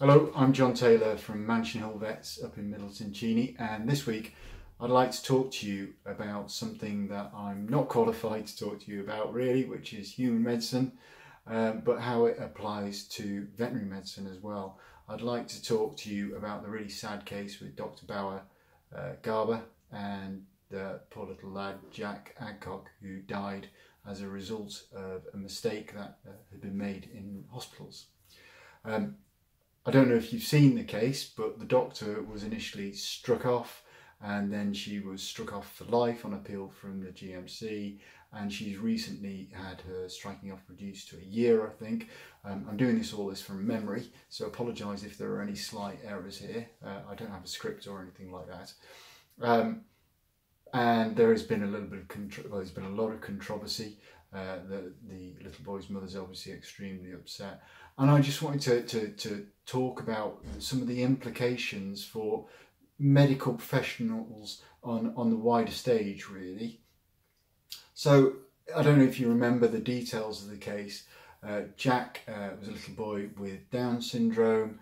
Hello, I'm John Taylor from Mansion Hill Vets up in Middleton Cheney, and this week I'd like to talk to you about something that I'm not qualified to talk to you about really, which is human medicine, but how it applies to veterinary medicine as well. I'd like to talk to you about the really sad case with Dr. Bauer Garber and the poor little lad Jack Adcock, who died as a result of a mistake that had been made in hospitals. I don't know if you've seen the case, but the doctor was initially struck off, and then she was struck off for life on appeal from the GMC, and she's recently had her striking off reduced to a year, I think. I'm doing all this from memory, so apologise if there are any slight errors here. I don't have a script or anything like that. And there has been a little bit of there's been a lot of controversy. The little boy's mother's obviously extremely upset, and I just wanted to talk about some of the implications for medical professionals on the wider stage, really. So I don't know if you remember the details of the case. Jack was a little boy with Down syndrome.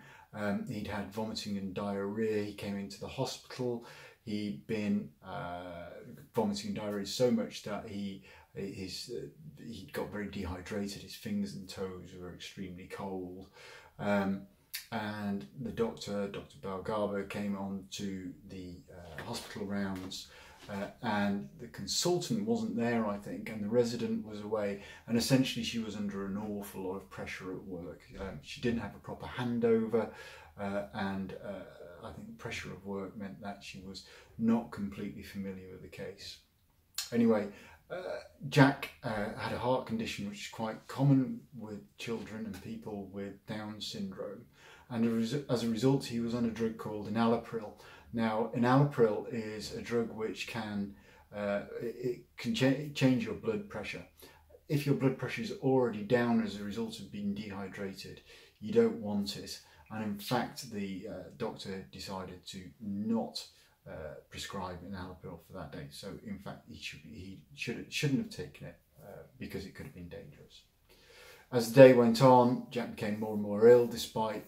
He'd had vomiting and diarrhea. He came into the hospital. He'd been vomiting and diarrhea so much that he got very dehydrated. His fingers and toes were extremely cold. And the Dr. Bauer Garber, came on to the hospital rounds, and the consultant wasn't there, I think, and the resident was away, and essentially she was under an awful lot of pressure at work. She didn't have a proper handover, and I think the pressure of work meant that she was not completely familiar with the case. Anyway, Jack had a heart condition which is quite common with children and people with Down syndrome, and as a result he was on a drug called enalapril. Now, enalapril is a drug which can change your blood pressure. If your blood pressure is already down as a result of being dehydrated, you don't want it, and in fact the doctor decided to not prescribe enalapril for that day. So in fact he shouldn't have taken it because it could have been dangerous. As the day went on, Jack became more and more ill despite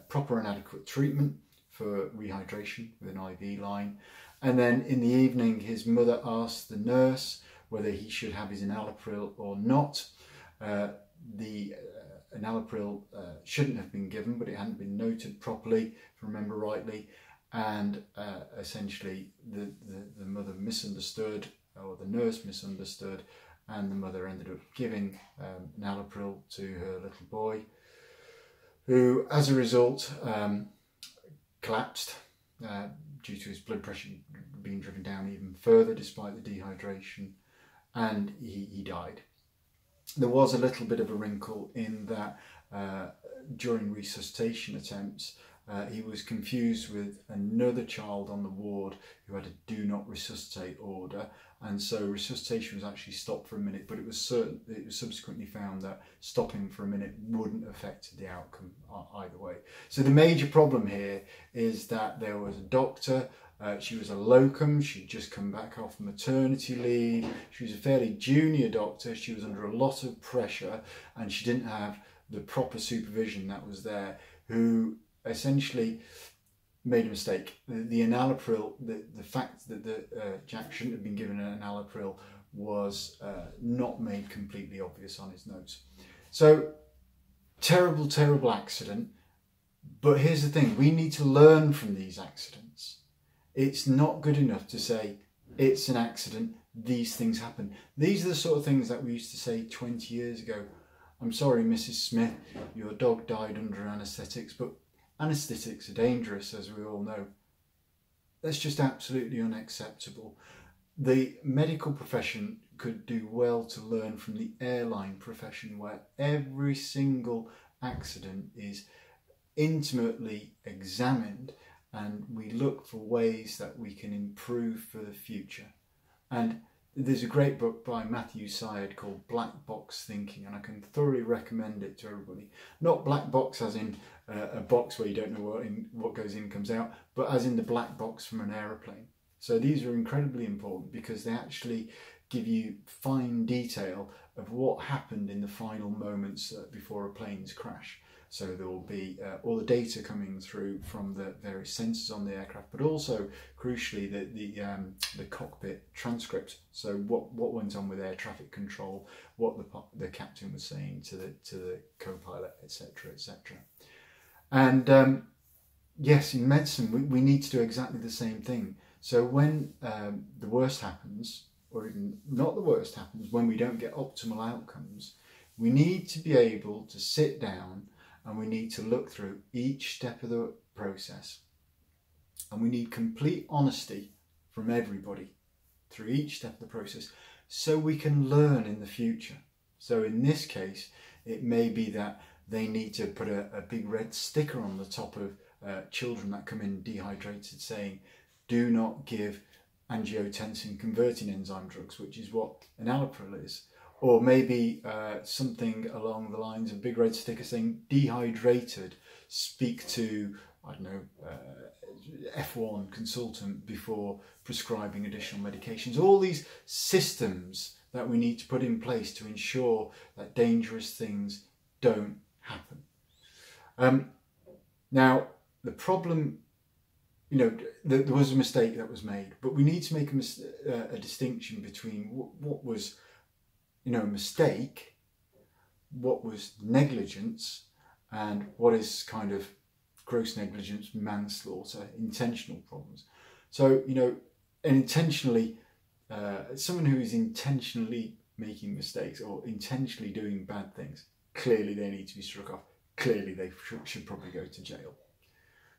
proper and adequate treatment for rehydration with an IV line. And then in the evening his mother asked the nurse whether he should have his enalapril or not. The enalapril shouldn't have been given, but it hadn't been noted properly, if I remember rightly, and essentially the mother misunderstood, or the nurse misunderstood, and the mother ended up giving enalapril to her little boy, who as a result collapsed due to his blood pressure being driven down even further despite the dehydration, and he died. There was a little bit of a wrinkle in that during resuscitation attempts he was confused with another child on the ward who had a do not resuscitate order, and so resuscitation was actually stopped for a minute, but it was subsequently found that stopping for a minute wouldn't affect the outcome either way. So the major problem here is that there was a doctor. She was a locum, she'd just come back off maternity leave, she was a fairly junior doctor, she was under a lot of pressure, and she didn't have the proper supervision that was there, who essentially made a mistake. The enalapril, the fact that Jack shouldn't have been given an enalapril was not made completely obvious on his notes. So, terrible, terrible accident, but here's the thing, we need to learn from these accidents. It's not good enough to say, it's an accident, these things happen. These are the sort of things that we used to say 20 years ago. I'm sorry, Mrs. Smith, your dog died under anaesthetics, but anaesthetics are dangerous, as we all know. That's just absolutely unacceptable. The medical profession could do well to learn from the airline profession, where every single accident is intimately examined, and we look for ways that we can improve for the future. And there's a great book by Matthew Syed called Black Box Thinking, and I can thoroughly recommend it to everybody. Not black box as in a box where you don't know what goes in comes out, but as in the black box from an aeroplane. So these are incredibly important because they actually give you fine detail of what happened in the final moments before a plane's crash. So there will be all the data coming through from the various sensors on the aircraft, but also crucially the cockpit transcript. So what went on with air traffic control, what the captain was saying to the co-pilot, etc., etc. And yes, in medicine we need to do exactly the same thing. So when the worst happens, or even not the worst happens, when we don't get optimal outcomes, we need to be able to sit down and we need to look through each step of the process. And we need complete honesty from everybody through each step of the process so we can learn in the future. So in this case, it may be that they need to put a big red sticker on the top of children that come in dehydrated saying, do not give angiotensin converting enzyme drugs, which is what enalapril is. Or maybe something along the lines of a big red sticker saying dehydrated, speak to, I don't know, F1 consultant before prescribing additional medications. All these systems that we need to put in place to ensure that dangerous things don't happen. Now, the problem, there was a mistake that was made, but we need to make a distinction between what was a mistake, what was negligence, and what is kind of gross negligence, manslaughter, intentional problems. So, someone who is intentionally making mistakes or intentionally doing bad things, clearly they need to be struck off. Clearly they should probably go to jail.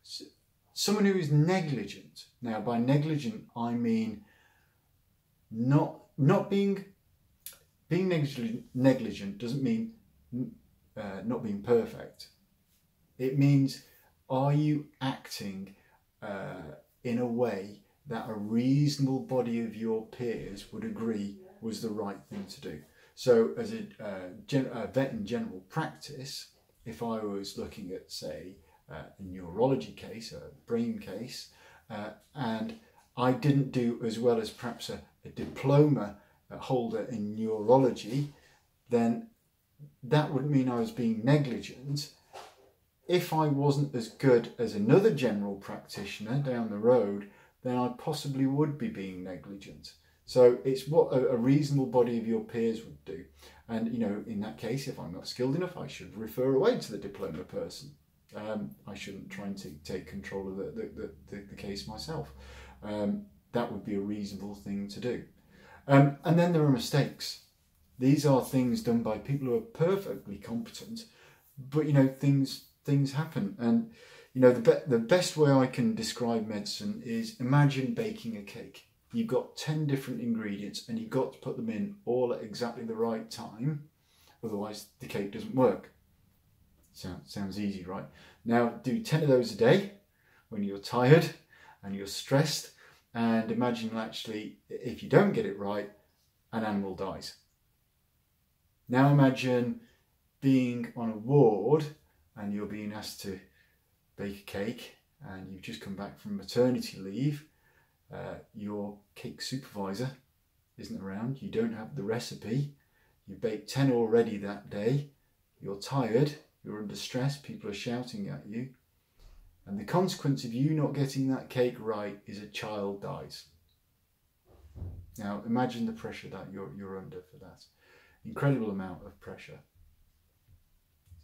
So, someone who is negligent, now by negligent I mean not being negligent doesn't mean not being perfect. It means, are you acting in a way that a reasonable body of your peers would agree was the right thing to do? So as a vet in general practice, if I was looking at, say, a neurology case, a brain case, and I didn't do as well as perhaps a diploma holder in neurology, then that would mean I was being negligent. If I wasn't as good as another general practitioner down the road, then I possibly would be being negligent. So it's what a reasonable body of your peers would do. And, in that case, if I'm not skilled enough, I should refer away to the diploma person. I shouldn't try and take control of the case myself. That would be a reasonable thing to do. And then there are mistakes. These are things done by people who are perfectly competent, but things happen. And the best way I can describe medicine is, imagine baking a cake. You've got 10 different ingredients and you've got to put them in all at exactly the right time, otherwise the cake doesn't work. Sounds easy, right? Now do 10 of those a day when you're tired and you're stressed, and imagine actually if you don't get it right, an animal dies. Now imagine being on a ward and you're being asked to bake a cake and you've just come back from maternity leave. Your cake supervisor isn't around, you don't have the recipe, you baked 10 already that day, you're tired, you're under stress, people are shouting at you, and the consequence of you not getting that cake right is a child dies. Now imagine the pressure that you're under for that. Incredible amount of pressure.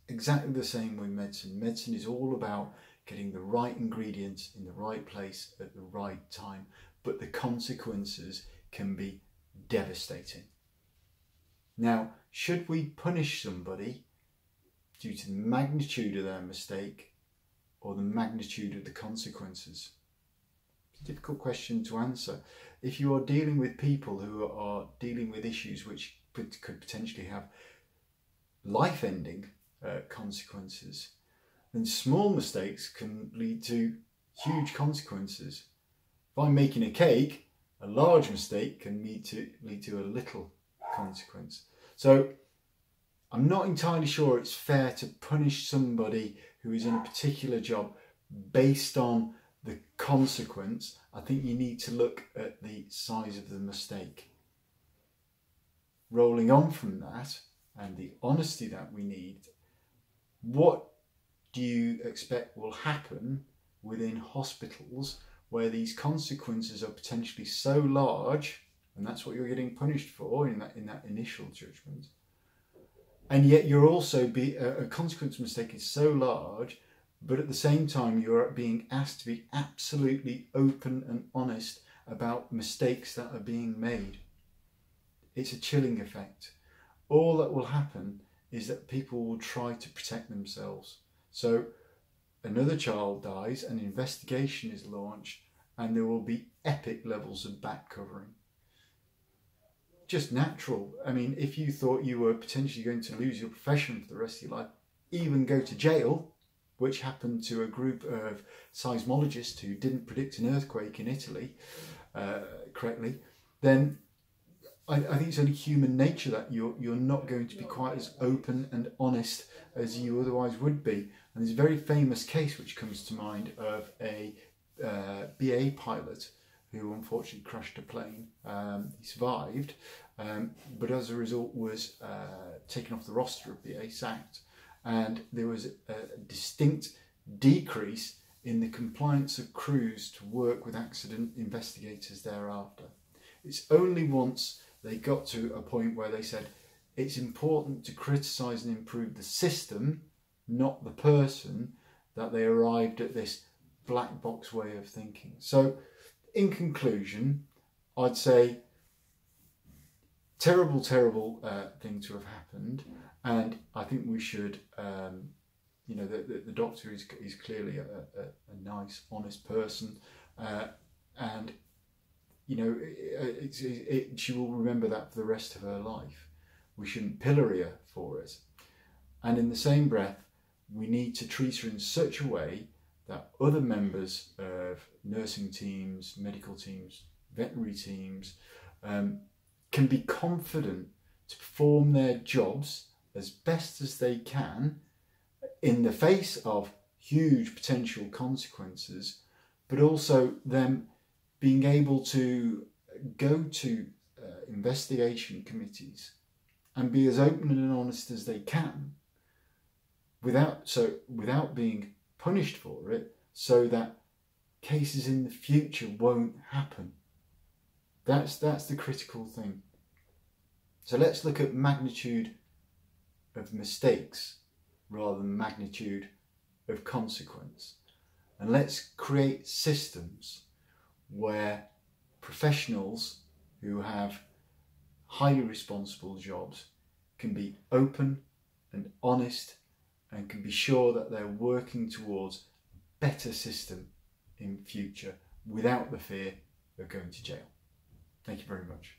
Exactly the same with medicine. Medicine is all about getting the right ingredients in the right place at the right time, but the consequences can be devastating. Now, should we punish somebody due to the magnitude of their mistake or the magnitude of the consequences? It's a difficult question to answer. If you are dealing with people who are dealing with issues which could potentially have life-ending consequences, then small mistakes can lead to huge consequences. If I'm making a cake, a large mistake can lead to a little consequence. So I'm not entirely sure it's fair to punish somebody who is in a particular job based on the consequence. I think you need to look at the size of the mistake. Rolling on from that and the honesty that we need, what do you expect will happen within hospitals where these consequences are potentially so large, and that's what you're getting punished for in that initial judgment, and yet you're also a consequence mistake is so large, but at the same time you're being asked to be absolutely open and honest about mistakes that are being made. It's a chilling effect. All that will happen is that people will try to protect themselves. So another child dies, an investigation is launched, and there will be epic levels of back covering. Just natural. I mean, if you thought you were potentially going to lose your profession for the rest of your life, even go to jail, which happened to a group of seismologists who didn't predict an earthquake in Italy correctly, then I think it's only human nature that you're not going to be quite as open and honest as you otherwise would be. And there's a very famous case which comes to mind of a BA pilot who unfortunately crashed a plane. He survived, but as a result was taken off the roster of BA, sacked, and there was a distinct decrease in the compliance of crews to work with accident investigators thereafter. It's only once they got to a point where they said it's important to criticise and improve the system, not the person, that they arrived at this black box way of thinking. So in conclusion, I'd say terrible thing to have happened, and I think we should the doctor is clearly a nice, honest person, and she will remember that for the rest of her life. We shouldn't pillory her for it. And in the same breath, we need to treat her in such a way that other members of nursing teams, medical teams, veterinary teams can be confident to perform their jobs as best as they can in the face of huge potential consequences, but also them being able to go to investigation committees and be as open and honest as they can without being punished for it, so that cases in the future won't happen. That's the critical thing. So let's look at magnitude of mistakes rather than magnitude of consequence, and let's create systems where professionals who have highly responsible jobs can be open and honest and can be sure that they're working towards a better system in future without the fear of going to jail. Thank you very much.